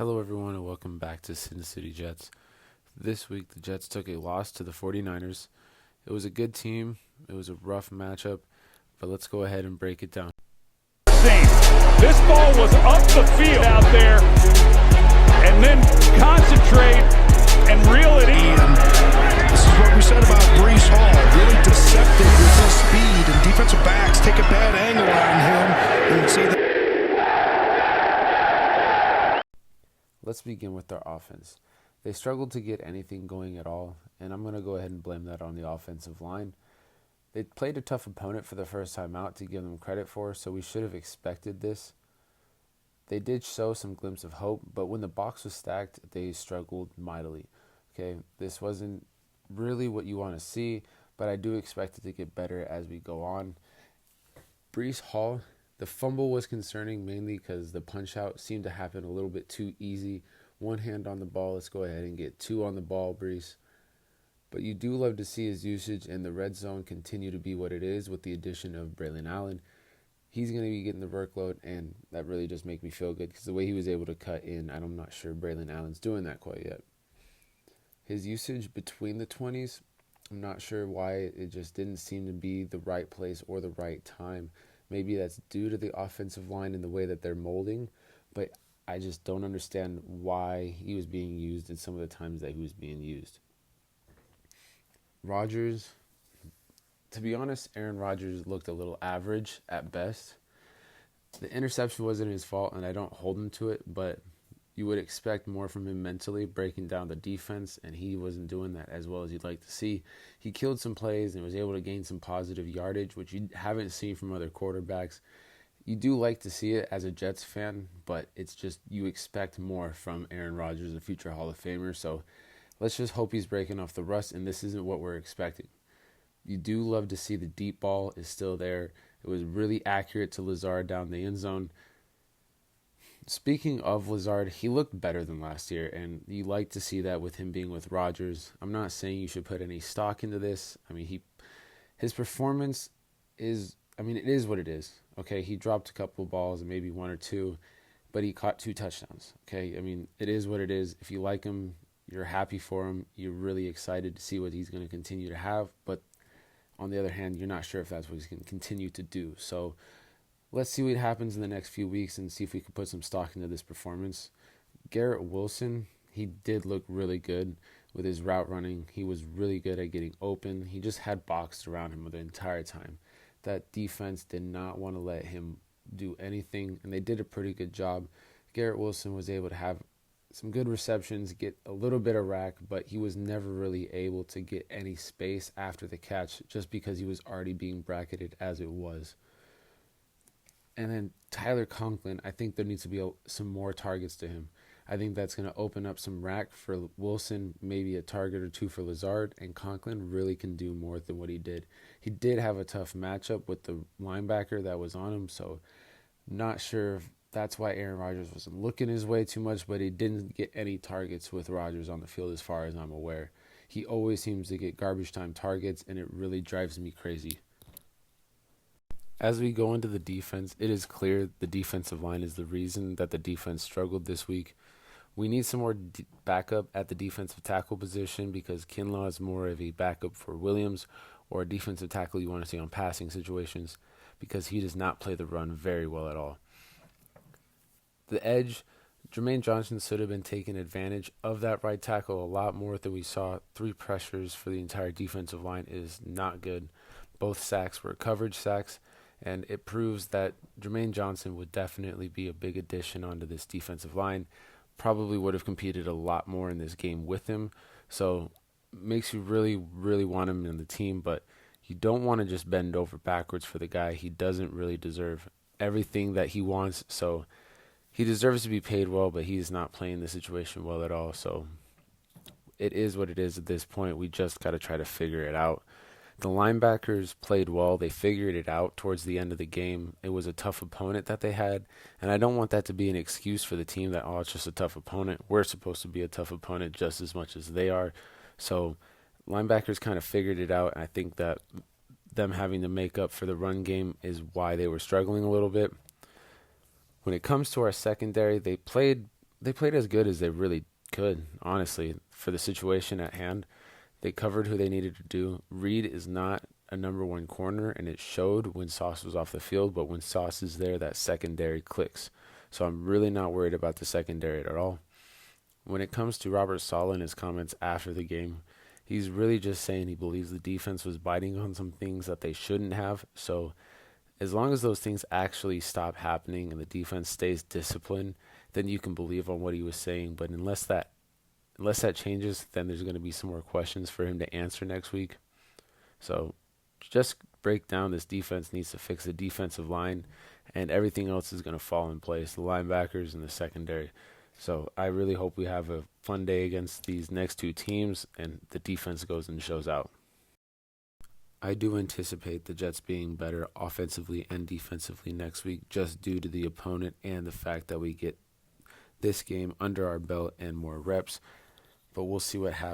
Hello, everyone, and welcome back to Sin City Jets. This week, the Jets took a loss to the 49ers. It was a good team. It was a rough matchup, but let's go ahead and break it down. This ball was up the field out there, and then concentrate and reel it in. And this is what we said about Breece Hall, really deceptive with his speed, and defensive backs take a bad angle on him and say that. Let's begin with their offense. They struggled to get anything going at all, and I'm going to go ahead and blame that on the offensive line. They played a tough opponent for the first time out to give them credit for, so we should have expected this. They did show some glimpse of hope, but when the box was stacked, they struggled mightily. Okay, this wasn't really what you want to see, but I do expect it to get better as we go on. Breece Hall, the fumble was concerning mainly because the punch-out seemed to happen a little bit too easy. One hand on the ball, let's go ahead and get two on the ball, Breece. But you do love to see his usage in the red zone continue to be what it is with the addition of Braylon Allen. He's going to be getting the workload, and that really just makes me feel good because the way he was able to cut in, I'm not sure Braylon Allen's doing that quite yet. His usage between the 20s, I'm not sure why it just didn't seem to be the right place or the right time. Maybe that's due to the offensive line and the way that they're molding, but I just don't understand why he was being used in some of the times that he was being used. Rodgers, to be honest, Aaron Rodgers looked a little average at best. The interception wasn't his fault, and I don't hold him to it, but you would expect more from him mentally, breaking down the defense, and he wasn't doing that as well as you'd like to see. He killed some plays and was able to gain some positive yardage, which you haven't seen from other quarterbacks. You do like to see it as a Jets fan, but it's just you expect more from Aaron Rodgers, a future Hall of Famer, so let's just hope he's breaking off the rust, and this isn't what we're expecting. You do love to see the deep ball is still there. It was really accurate to Lazard down the end zone. Speaking of Lazard, he looked better than last year, and you like to see that with him being with Rodgers. I'm not saying you should put any stock into this. His performance is, it is what it is. Okay, he dropped a couple of balls and maybe one or two, but he caught 2 touchdowns. Okay, it is what it is. If you like him, you're happy for him. You're really excited to see what he's going to continue to have, but on the other hand, you're not sure if that's what he's going to continue to do. So let's see what happens in the next few weeks and see if we can put some stock into this performance. Garrett Wilson, he did look really good with his route running. He was really good at getting open. He just had boxed around him the entire time. That defense did not want to let him do anything, and they did a pretty good job. Garrett Wilson was able to have some good receptions, get a little bit of rack, but he was never really able to get any space after the catch just because he was already being bracketed as it was. And then Tyler Conklin, I think there needs to be some more targets to him. I think that's going to open up some rack for Wilson, maybe a target or two for Lazard, and Conklin really can do more than what he did. He did have a tough matchup with the linebacker that was on him, so not sure if that's why Aaron Rodgers wasn't looking his way too much, but he didn't get any targets with Rodgers on the field as far as I'm aware. He always seems to get garbage time targets, and it really drives me crazy. As we go into the defense, it is clear the defensive line is the reason that the defense struggled this week. We need some more backup at the defensive tackle position because Kinlaw is more of a backup for Williams or a defensive tackle you want to see on passing situations because he does not play the run very well at all. The edge, Jermaine Johnson should have been taking advantage of that right tackle a lot more than we saw. 3 pressures for the entire defensive line is not good. Both sacks were coverage sacks, and it proves that Jermaine Johnson would definitely be a big addition onto this defensive line. Probably would have competed a lot more in this game with him. So makes you really, really want him in the team, but you don't want to just bend over backwards for the guy. He doesn't really deserve everything that he wants, so he deserves to be paid well, but he's not playing the situation well at all. So it is what it is at this point. We just got to try to figure it out. The linebackers played well. They figured it out towards the end of the game. It was a tough opponent that they had, and I don't want that to be an excuse for the team that, it's just a tough opponent. We're supposed to be a tough opponent just as much as they are. So linebackers kind of figured it out, and I think that them having to make up for the run game is why they were struggling a little bit. When it comes to our secondary, they played they played as good as they really could, honestly, for the situation at hand. They covered who they needed to do. Reed is not a number one corner, and it showed when Sauce was off the field, but when Sauce is there, that secondary clicks. So I'm really not worried about the secondary at all. When it comes to Robert Saleh and his comments after the game, he's really just saying he believes the defense was biting on some things that they shouldn't have. So as long as those things actually stop happening and the defense stays disciplined, then you can believe on what he was saying. But unless that changes, then there's going to be some more questions for him to answer next week. So just break down, this defense needs to fix the defensive line, and everything else is going to fall in place, the linebackers and the secondary. So I really hope we have a fun day against these next two teams and the defense goes and shows out. I do anticipate the Jets being better offensively and defensively next week, just due to the opponent and the fact that we get this game under our belt and more reps. But we'll see what happens.